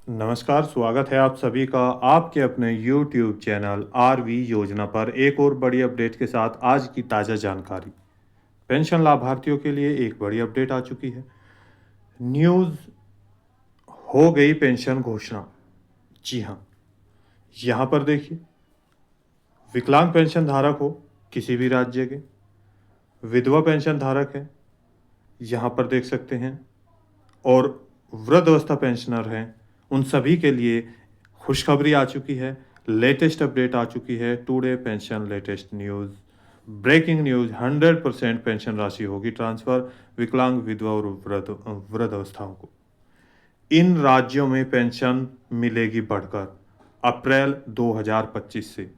नमस्कार, स्वागत है आप सभी का आपके अपने YouTube चैनल आरवी योजना पर एक और बड़ी अपडेट के साथ। आज की ताज़ा जानकारी, पेंशन लाभार्थियों के लिए एक बड़ी अपडेट आ चुकी है। न्यूज़ हो गई पेंशन घोषणा। जी हाँ, यहाँ पर देखिए, विकलांग पेंशन धारक हो किसी भी राज्य के, विधवा पेंशन धारक है, यहाँ पर देख सकते हैं, और वृद्धावस्था पेंशनर हैं, उन सभी के लिए खुशखबरी आ चुकी है। लेटेस्ट अपडेट आ चुकी है। Today pension latest news, breaking news, 100% pension राशि होगी ट्रांसफ़र विकलांग, विधवा और वृद्धावस्थाओं को। इन राज्यों में पेंशन मिलेगी बढ़कर अप्रैल 2025 से।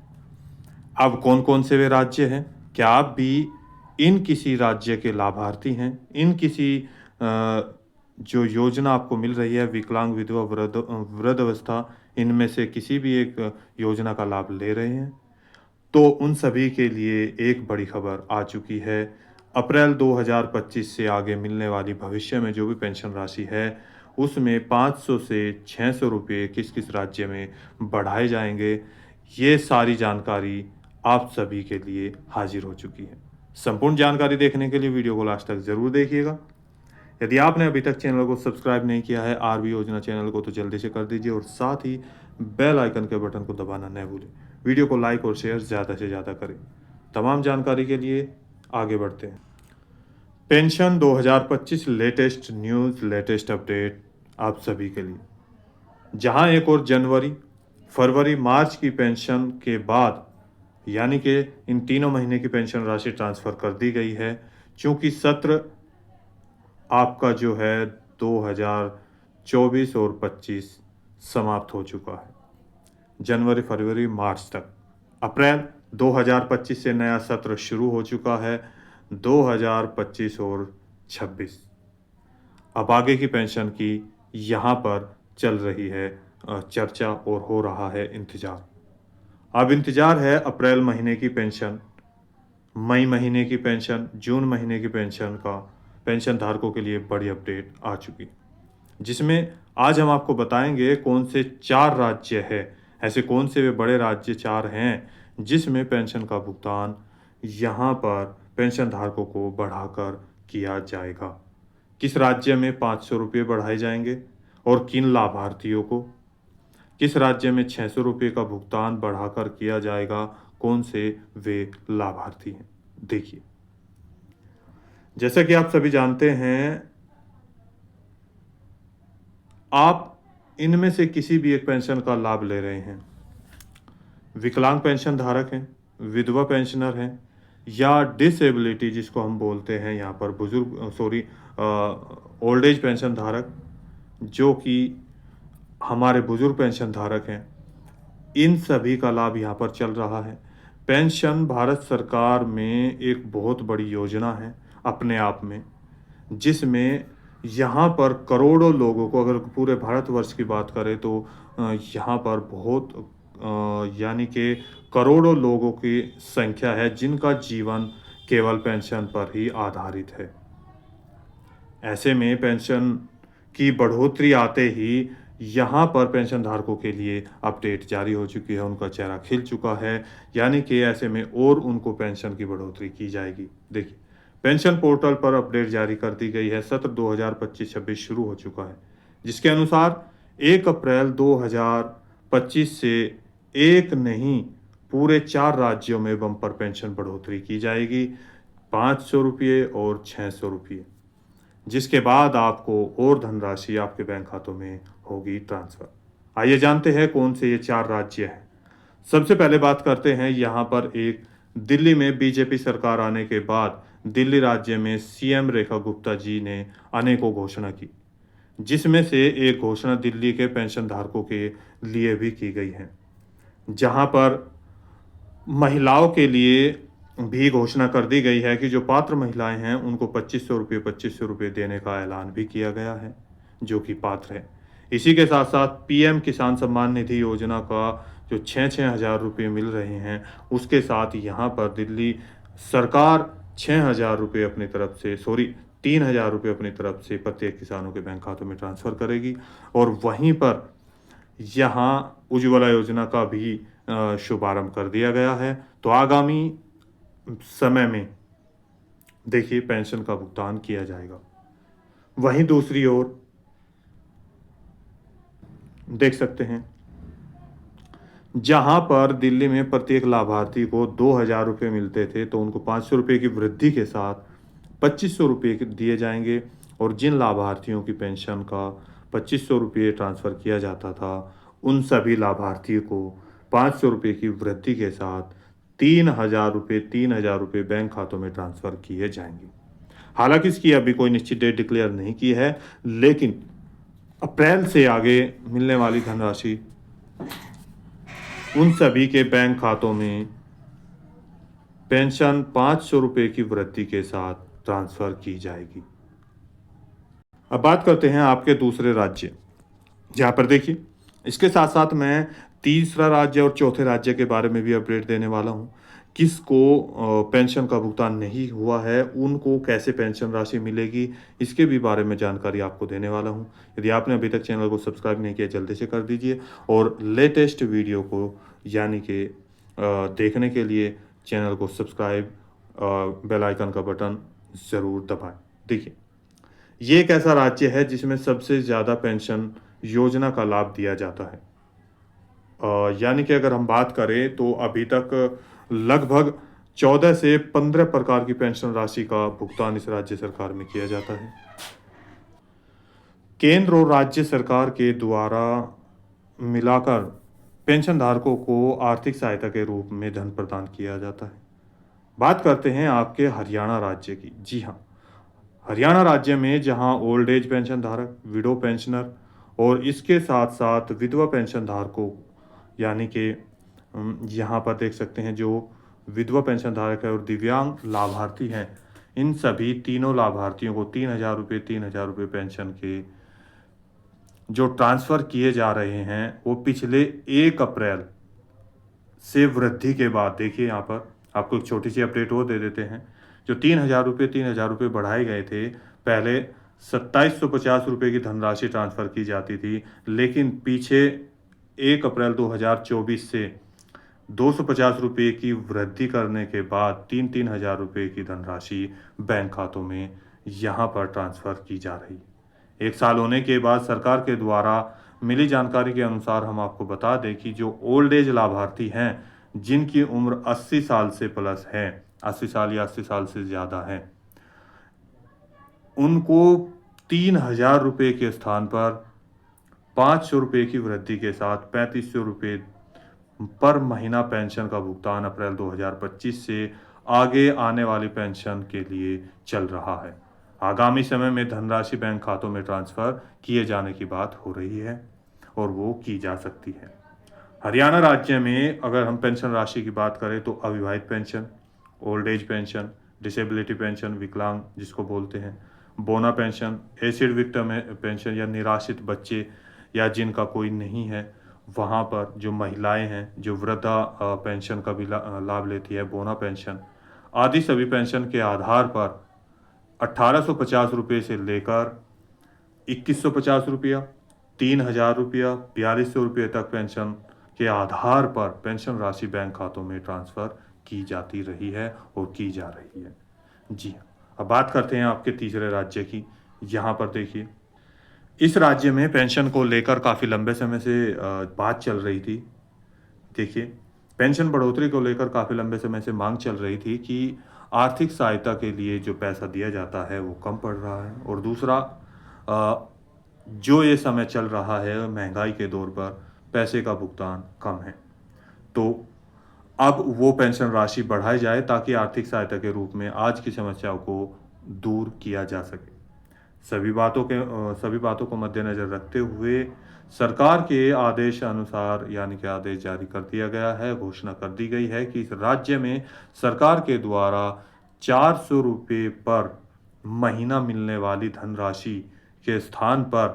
अब कौन कौन से वे राज्य हैं? क्या आप भी इन किसी राज्य के लाभार्थी हैं? इन किसी जो योजना आपको मिल रही है विकलांग, विधवा, वृद्धावस्था, इनमें से किसी भी एक योजना का लाभ ले रहे हैं, तो उन सभी के लिए एक बड़ी खबर आ चुकी है। अप्रैल 2025 से आगे मिलने वाली भविष्य में जो भी पेंशन राशि है, उसमें 500 से 600 रुपये किस किस राज्य में बढ़ाए जाएंगे, ये सारी जानकारी आप सभी के लिए हाजिर हो चुकी है। संपूर्ण जानकारी देखने के लिए वीडियो को लास्ट तक ज़रूर देखिएगा। यदि आपने अभी तक चैनल को सब्सक्राइब नहीं किया है आरबी योजना चैनल को, तो जल्दी से कर दीजिए और साथ ही बेल आइकन के बटन को दबाना न भूलें। वीडियो को लाइक और शेयर ज़्यादा से ज़्यादा करें। तमाम जानकारी के लिए आगे बढ़ते हैं। Pension 2025 latest news, latest update आप सभी के लिए, जहां एक और जनवरी, फरवरी, मार्च की पेंशन के बाद, यानी कि इन तीनों महीने की पेंशन राशि ट्रांसफ़र कर दी गई है। चूँकि सत्र आपका जो है 2024 और 25 समाप्त हो चुका है। जनवरी, फरवरी, मार्च तक। अप्रैल 2025 से नया सत्र शुरू हो चुका है, 2025 और 26। अब आगे की पेंशन की यहाँ पर चल रही है चर्चा और हो रहा है इंतज़ार। अब इंतज़ार है अप्रैल महीने की पेंशन, मई महीने की पेंशन, जून महीने की पेंशन का। पेंशन धारकों के लिए बड़ी अपडेट आ चुकी, जिसमें आज हम आपको बताएंगे कौन से 4 राज्य है, ऐसे कौन से वे बड़े राज्य 4 हैं जिसमें पेंशन का भुगतान यहाँ पर पेंशन धारकों को बढ़ाकर किया जाएगा। किस राज्य में 500 रुपये बढ़ाए जाएंगे और किन लाभार्थियों को, किस राज्य में 600 रुपये का भुगतान बढ़ाकर किया जाएगा, कौन से वे लाभार्थी हैं। देखिए, जैसा कि आप सभी जानते हैं, आप इनमें से किसी भी एक पेंशन का लाभ ले रहे हैं, विकलांग पेंशन धारक हैं, विधवा पेंशनर हैं, या डिसेबिलिटी जिसको हम बोलते हैं यहाँ पर ओल्ड एज पेंशन धारक, जो कि हमारे बुजुर्ग पेंशन धारक हैं, इन सभी का लाभ यहाँ पर चल रहा है। पेंशन भारत सरकार में एक बहुत बड़ी योजना है अपने आप में, जिसमें यहाँ पर करोड़ों लोगों को, अगर पूरे भारतवर्ष की बात करें तो यहाँ पर बहुत यानी कि करोड़ों लोगों की संख्या है जिनका जीवन केवल पेंशन पर ही आधारित है। ऐसे में पेंशन की बढ़ोतरी आते ही यहाँ पर पेंशन धारकों के लिए अपडेट जारी हो चुकी है, उनका चेहरा खिल चुका है, यानी कि ऐसे में और उनको पेंशन की बढ़ोतरी की जाएगी। देखिए, पेंशन पोर्टल पर अपडेट जारी कर दी गई है। सत्र 2025-26 शुरू हो चुका है, जिसके अनुसार 1 अप्रैल 2025 से एक नहीं, पूरे 4 राज्यों में बम्पर पेंशन बढ़ोतरी की जाएगी, 500 रुपये और 600 रुपये, जिसके बाद आपको और धनराशि आपके बैंक खातों में होगी ट्रांसफ़र। आइए जानते हैं कौन से ये 4 राज्य हैं। सबसे पहले बात करते हैं यहाँ पर एक दिल्ली में बीजेपी सरकार आने के बाद दिल्ली राज्य में सीएम रेखा गुप्ता जी ने अनेकों घोषणा की, जिसमें से एक घोषणा दिल्ली के पेंशन धारकों के लिए भी की गई है, जहाँ पर महिलाओं के लिए भी घोषणा कर दी गई है कि जो पात्र महिलाएं हैं उनको 2500 रुपये देने का ऐलान भी किया गया है, जो कि पात्र है। इसी के साथ साथ पीएम किसान सम्मान निधि योजना का जो 6-6 हज़ार रुपये मिल रहे हैं, उसके साथ यहाँ पर दिल्ली सरकार 6,000 रुपये अपनी तरफ से 3,000 रुपये अपनी तरफ से प्रत्येक किसानों के बैंक खातों में ट्रांसफ़र करेगी। और वहीं पर यहाँ उज्ज्वला योजना का भी शुभारंभ कर दिया गया है। तो आगामी समय में देखिए पेंशन का भुगतान किया जाएगा। वहीं दूसरी ओर देख सकते हैं, जहां पर दिल्ली में प्रत्येक लाभार्थी को 2,000 रुपये मिलते थे, तो उनको 500 रुपये की वृद्धि के साथ 2,500 रुपये दिए जाएंगे। और जिन लाभार्थियों की पेंशन का 2,500 रुपये ट्रांसफ़र किया जाता था, उन सभी लाभार्थियों को 500 रुपये की वृद्धि के साथ 3,000 रुपये बैंक खातों में ट्रांसफ़र किए जाएंगे। हालांकि इसकी अभी कोई निश्चित डेट डिक्लेयर नहीं की है, लेकिन अप्रैल से आगे मिलने वाली धनराशि उन सभी के बैंक खातों में पेंशन 500 रुपये की वृद्धि के साथ ट्रांसफ़र की जाएगी। अब बात करते हैं आपके दूसरे राज्य, जहाँ पर देखिए इसके साथ साथ मैं तीसरा राज्य और चौथे राज्य के बारे में भी अपडेट देने वाला हूँ। किसको पेंशन का भुगतान नहीं हुआ है, उनको कैसे पेंशन राशि मिलेगी, इसके भी बारे में जानकारी आपको देने वाला हूँ। यदि आपने अभी तक चैनल को सब्सक्राइब नहीं किया, जल्दी से कर दीजिए और लेटेस्ट वीडियो को यानी कि देखने के लिए चैनल को सब्सक्राइब, बेल आइकन का बटन ज़रूर दबाएं। देखिए ये एक ऐसा राज्य है जिसमें सबसे ज़्यादा पेंशन योजना का लाभ दिया जाता है। यानी कि अगर हम बात करें तो अभी तक लगभग 14 से 15 प्रकार की पेंशन राशि का भुगतान इस राज्य सरकार में किया जाता है। केंद्र और राज्य सरकार के द्वारा मिलाकर पेंशन धारकों को आर्थिक सहायता के रूप में धन प्रदान किया जाता है। बात करते हैं आपके हरियाणा राज्य की। जी हाँ, हरियाणा राज्य में जहां ओल्ड एज पेंशन धारक, विडो पेंशनर और इसके साथ साथ विधवा पेंशन धारकों यानी कि यहाँ पर देख सकते हैं जो विधवा पेंशन धारक है और दिव्यांग लाभार्थी हैं, इन सभी तीनों लाभार्थियों को 3,000 रुपये पेंशन के जो ट्रांसफ़र किए जा रहे हैं, वो पिछले 1 अप्रैल से वृद्धि के बाद देखिए यहाँ पर आपको एक छोटी सी अपडेट और दे देते हैं। जो 3,000 रुपये बढ़ाए गए थे, पहले 2,750 रुपये की धनराशि ट्रांसफ़र की जाती थी, लेकिन पीछे 1 अप्रैल 2024 से 250 रुपये की वृद्धि करने के बाद 3,000 रुपये की धनराशि बैंक खातों में यहाँ पर ट्रांसफ़र की जा रही है। 1 साल होने के बाद सरकार के द्वारा मिली जानकारी के अनुसार हम आपको बता दें कि जो ओल्ड एज लाभार्थी हैं, जिनकी उम्र 80 साल से प्लस है, 80 साल या 80 साल से ज़्यादा है, उनको 3,000 रुपये के स्थान पर 500 रुपये की वृद्धि के साथ 3,500 रुपये पर महीना पेंशन का भुगतान अप्रैल 2025 से आगे आने वाली पेंशन के लिए चल रहा है। आगामी समय में धनराशि बैंक खातों में ट्रांसफ़र किए जाने की बात हो रही है और वो की जा सकती है। हरियाणा राज्य में अगर हम पेंशन राशि की बात करें तो अविवाहित pension, old age pension, disability pension, विकलांग जिसको बोलते हैं, बोना पेंशन, एसिड विक्टिम पेंशन या निराश्रित बच्चे या जिनका कोई नहीं है, वहाँ पर जो महिलाएं हैं जो वृद्धा पेंशन का भी लाभ लेती है, बोना पेंशन आदि सभी पेंशन के आधार पर 1,850 रुपये से लेकर 2,150 रुपया, 3,000 रुपया, 4,200 रुपये तक पेंशन के आधार पर पेंशन राशि बैंक खातों में ट्रांसफ़र की जाती रही है और की जा रही है। जी हाँ, अब बात करते हैं आपके तीसरे राज्य की। यहाँ पर देखिए इस राज्य में पेंशन को लेकर काफ़ी लंबे समय से बात चल रही थी। देखिए पेंशन बढ़ोतरी को लेकर काफ़ी लंबे समय से मांग चल रही थी कि आर्थिक सहायता के लिए जो पैसा दिया जाता है वो कम पड़ रहा है, और दूसरा जो ये समय चल रहा है महंगाई के दौर पर पैसे का भुगतान कम है, तो अब वो पेंशन राशि बढ़ाई जाए ताकि आर्थिक सहायता के रूप में आज की समस्याओं को दूर किया जा सके। सभी बातों को मद्देनज़र रखते हुए सरकार के आदेश अनुसार यानी कि आदेश जारी कर दिया गया है, घोषणा कर दी गई है कि इस राज्य में सरकार के द्वारा 400 रुपये पर महीना मिलने वाली धनराशि के स्थान पर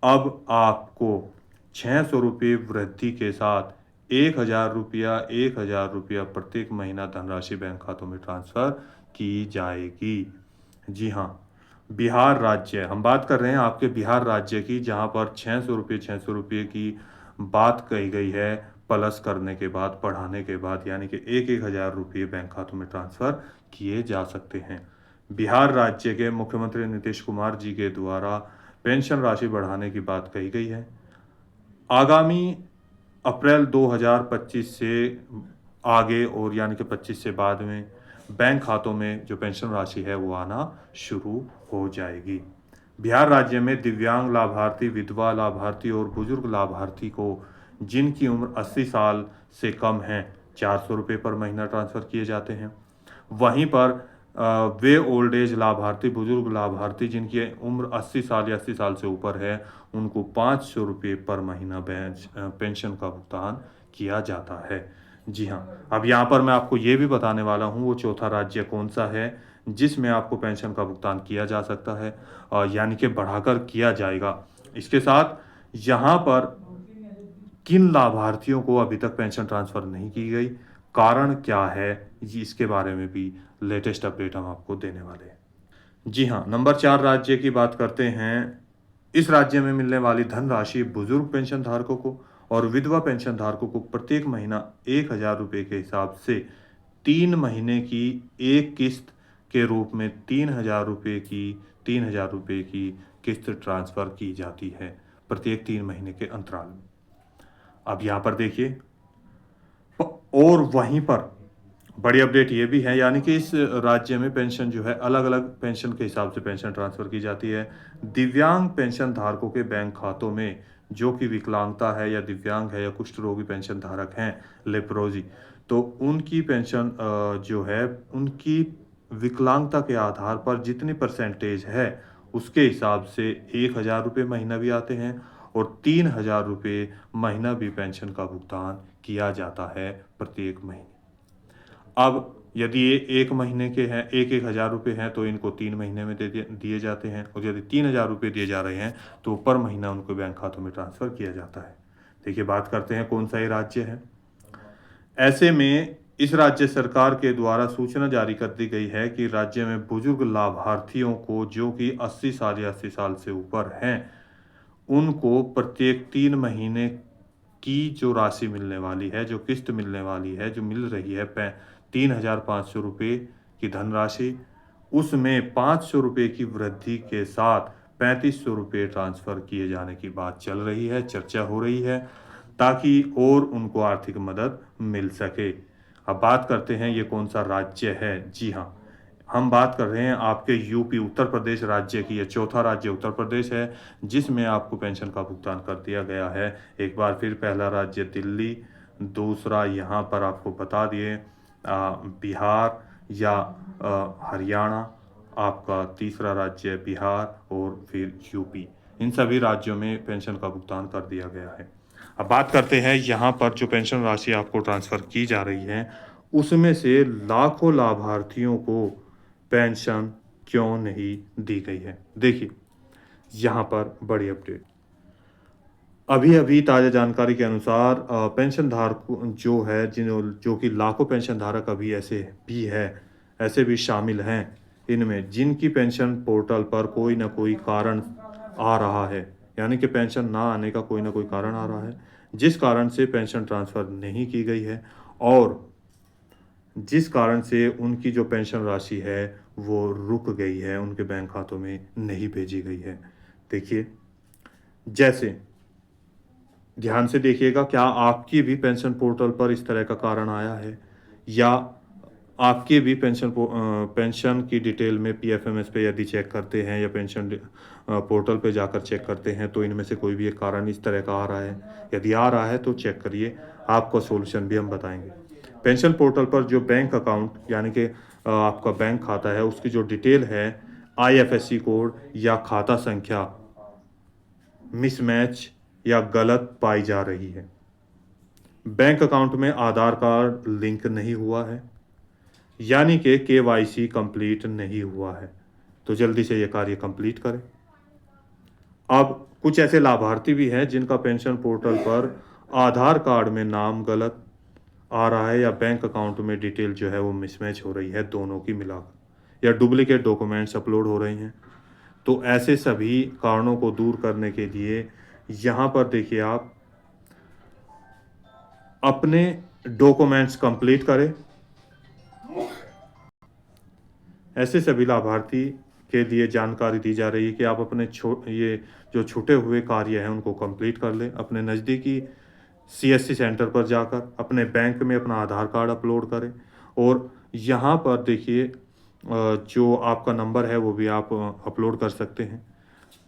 अब आपको 600 रुपये वृद्धि के साथ 1,000 रुपया प्रत्येक महीना धनराशि बैंक खातों में ट्रांसफ़र की जाएगी। जी हाँ, बिहार राज्य, हम बात कर रहे हैं आपके बिहार राज्य की, जहां पर 600 रुपये की बात कही गई है प्लस करने के बाद, बढ़ाने के बाद, यानी कि 1,000 रुपये बैंक खातों में ट्रांसफ़र किए जा सकते हैं। बिहार राज्य के मुख्यमंत्री नीतीश कुमार जी के द्वारा पेंशन राशि बढ़ाने की बात कही गई है। आगामी अप्रैल 2025 से आगे, और यानी कि 25 से बाद में बैंक खातों में जो पेंशन राशि है वो आना शुरू हो जाएगी। बिहार राज्य में दिव्यांग लाभार्थी, विधवा लाभार्थी और बुजुर्ग लाभार्थी को जिनकी उम्र 80 साल से कम है, 400 रुपये पर महीना ट्रांसफ़र किए जाते हैं। वहीं पर वे ओल्ड एज लाभार्थी, बुजुर्ग लाभार्थी जिनकी उम्र 80 साल या 80 साल से ऊपर है, उनको 500 रुपये पर महीना पेंशन का भुगतान किया जाता है। जी हाँ, अब यहाँ पर मैं आपको ये भी बताने वाला हूँ वो चौथा राज्य कौन सा है जिसमें आपको पेंशन का भुगतान किया जा सकता है, यानी कि बढ़ाकर किया जाएगा। इसके साथ यहाँ पर किन लाभार्थियों को अभी तक पेंशन ट्रांसफ़र नहीं की गई, कारण क्या है, इसके बारे में भी लेटेस्ट अपडेट हम आपको देने वाले हैं। जी हाँ, नंबर 4 राज्य की बात करते हैं। इस राज्य में मिलने वाली धनराशि बुजुर्ग पेंशन धारकों को और विधवा पेंशन धारकों को प्रत्येक महीना 1,000 रुपये के हिसाब से 3 महीने की एक किस्त के रूप में 3,000 रुपये की किस्त ट्रांसफ़र की जाती है प्रत्येक 3 महीने के अंतराल में। अब यहाँ पर देखिए, और वहीं पर बड़ी अपडेट ये भी है, यानी कि इस राज्य में पेंशन जो है अलग अलग पेंशन के हिसाब से पेंशन ट्रांसफ़र की जाती है। दिव्यांग पेंशन धारकों के बैंक खातों में जो कि विकलांगता है या दिव्यांग है या कुष्ठ रोगी पेंशन धारक हैं, लेप्रोजी, तो उनकी पेंशन जो है उनकी विकलांगता के आधार पर जितनी परसेंटेज है उसके हिसाब से 1,000 रुपये महीना भी आते हैं और 3,000 रुपये महीना भी पेंशन का भुगतान किया जाता है प्रत्येक महीने। अब यदि ये 1 महीने के हैं, 1-1 हज़ार रुपये हैं, तो इनको 3 महीने में दिए जाते हैं, और यदि 3,000 रुपये दिए जा रहे हैं तो पर महीना उनको बैंक खातों में ट्रांसफ़र किया जाता है। देखिए, बात करते हैं कौन सा ये राज्य है। ऐसे में इस राज्य सरकार के द्वारा सूचना जारी कर दी गई है कि राज्य में बुजुर्ग लाभार्थियों को जो कि 80 साल या 80 साल से ऊपर हैं, उनको प्रत्येक 3 महीने की जो राशि मिलने वाली है, जो किस्त मिलने वाली है, जो मिल रही है 3,500 रुपये की धनराशि, उसमें 500 रुपये की वृद्धि के साथ 3,500 रुपये ट्रांसफ़र किए जाने की बात चल रही है, चर्चा हो रही है, ताकि और उनको आर्थिक मदद मिल सके। अब बात करते हैं ये कौन सा राज्य है। जी हाँ, हम बात कर रहे हैं आपके यूपी उत्तर प्रदेश राज्य की। ये चौथा राज्य उत्तर प्रदेश है जिसमें आपको पेंशन का भुगतान कर दिया गया है। एक बार फिर पहला राज्य दिल्ली, दूसरा यहाँ पर आपको बता दिए बिहार या हरियाणा, आपका तीसरा राज्य बिहार, और फिर यूपी। इन सभी राज्यों में पेंशन का भुगतान कर दिया गया है। अब बात करते हैं यहाँ पर जो पेंशन राशि आपको ट्रांसफ़र की जा रही है उसमें से लाखों लाभार्थियों को पेंशन क्यों नहीं दी गई है। देखिए, यहाँ पर बड़ी अपडेट अभी अभी ताज़ा जानकारी के अनुसार पेंशन धारक जो है जो कि लाखों पेंशन धारक अभी ऐसे भी शामिल हैं इनमें, जिनकी पेंशन पोर्टल पर कोई ना कोई कारण आ रहा है, यानी कि पेंशन ना आने का कोई ना कोई कारण आ रहा है, जिस कारण से पेंशन ट्रांसफ़र नहीं की गई है और जिस कारण से उनकी जो पेंशन राशि है वो रुक गई है, उनके बैंक खातों में नहीं भेजी गई है। देखिए, जैसे ध्यान से देखिएगा, क्या आपकी भी पेंशन पोर्टल पर इस तरह का कारण आया है, या आपके भी पेंशन की डिटेल में पीएफएमएस पे यदि चेक करते हैं या पेंशन पोर्टल पे जाकर चेक करते हैं तो इनमें से कोई भी एक कारण इस तरह का आ रहा है। यदि आ रहा है तो चेक करिए, आपको सॉल्यूशन भी हम बताएंगे। पेंशन पोर्टल पर जो बैंक अकाउंट यानी कि आपका बैंक खाता है उसकी जो डिटेल है, आईएफएससी कोड या खाता संख्या मिसमैच या गलत पाई जा रही है। बैंक अकाउंट में आधार कार्ड लिंक नहीं हुआ है, यानी कि केवाईसी कंप्लीट नहीं हुआ है, तो जल्दी से ये कार्य कंप्लीट करें। अब कुछ ऐसे लाभार्थी भी हैं जिनका पेंशन पोर्टल पर आधार कार्ड में नाम गलत आ रहा है या बैंक अकाउंट में डिटेल जो है वो मिसमैच हो रही है दोनों की मिलाकर, या डुप्लीकेट डॉक्यूमेंट्स अपलोड हो रहे हैं। तो ऐसे सभी कारणों को दूर करने के लिए यहाँ पर देखिए आप अपने डॉक्यूमेंट्स कंप्लीट करें। ऐसे सभी लाभार्थी के लिए जानकारी दी जा रही है कि आप अपने ये जो छूटे हुए कार्य हैं उनको कंप्लीट कर लें। अपने नज़दीकी सीएससी सेंटर पर जाकर अपने बैंक में अपना आधार कार्ड अपलोड करें और यहाँ पर देखिए जो आपका नंबर है वो भी आप अपलोड कर सकते हैं।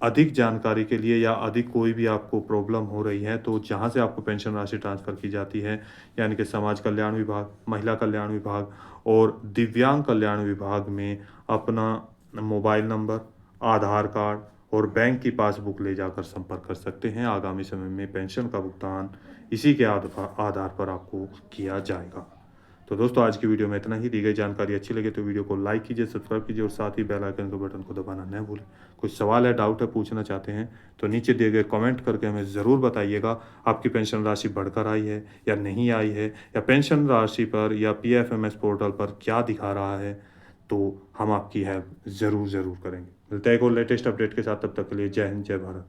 अधिक जानकारी के लिए या अधिक कोई भी आपको प्रॉब्लम हो रही है तो जहाँ से आपको पेंशन राशि ट्रांसफ़र की जाती है यानी कि समाज कल्याण विभाग, महिला कल्याण विभाग और दिव्यांग कल्याण विभाग में अपना मोबाइल नंबर, आधार कार्ड और बैंक की पासबुक ले जाकर संपर्क कर सकते हैं। आगामी समय में पेंशन का भुगतान इसी के आधार पर आपको किया जाएगा। तो दोस्तों आज की वीडियो में इतना ही। दी गई जानकारी अच्छी लगे तो वीडियो को लाइक कीजिए, सब्सक्राइब कीजिए और साथ ही बेल आइकन के बटन को दबाना न भूलें। कुछ सवाल है, डाउट है, पूछना चाहते हैं तो नीचे दिए गए कमेंट करके हमें ज़रूर बताइएगा। आपकी पेंशन राशि बढ़कर आई है या नहीं आई है, या पेंशन राशि पर या PFMS पोर्टल पर क्या दिखा रहा है, तो हम आपकी हेल्प ज़रूर करेंगे। मिलते हैं एक और लेटेस्ट अपडेट के साथ, तब तक के लिए जय हिंद, जय भारत।